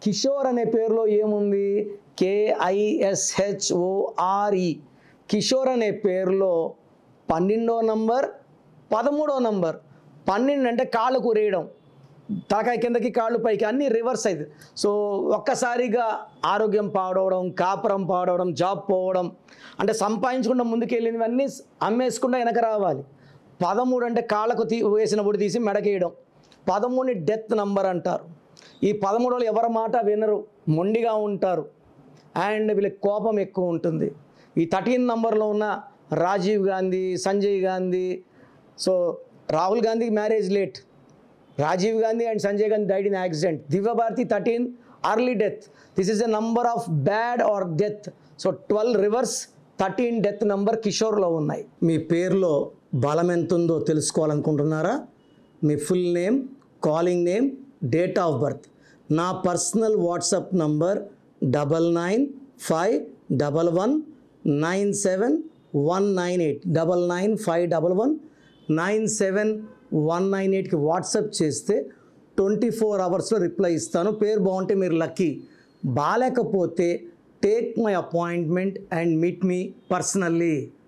కిషోర్ అనే పేరులో ఏముంది? KISHORE. కిషోర్ అనే పేరులో 12వ నంబర్, 13వ నంబర్. 12 అంటే కాళ్ళు కూరేయడం, తలకాయ కిందకి కాళ్ళు పైకి, అన్నీ రివర్స్ అవుతుంది. సో ఒక్కసారిగా ఆరోగ్యం పాడవడం, కాపురం పాడవడం, జాబ్ పోవడం, అంటే సంపాదించకుండా ముందుకెళ్ళినవన్నీ అమ్మేసుకుండా వెనక రావాలి. 13 అంటే కాళ్ళకు వేసిన పొడి తీసి మెడకేయడం. 13ని డెత్ నంబర్ అంటారు. ఈ 13 వాళ్ళు ఎవరి మాట వినరు, మొండిగా ఉంటారు, అండ్ వీళ్ళకి కోపం ఎక్కువ ఉంటుంది. ఈ 13 నంబర్లో ఉన్న రాజీవ్ గాంధీ, సంజయ్ గాంధీ, సో రాహుల్ గాంధీకి marriage late, Rajiv Gandhi and Sanjay Gandhi died in accident. Divya Bharati 13 early death. This is a number of bad or death. So 12 reverse, 13 death number కిషోర్లో ఉన్నాయి. మీ పేరులో బలం ఎంత ఉందో తెలుసుకోవాలనుకుంటున్నారా? మీ full name, calling name, date of birth. నా పర్సనల్ వాట్సాప్ నంబర్ 9951197198 9951197198కి వాట్సాప్ చేస్తే 24 అవర్స్లో రిప్లై ఇస్తాను. పేరు బాగుంటే మీరు లక్కీ, బాలేకపోతే take my appointment and meet me personally.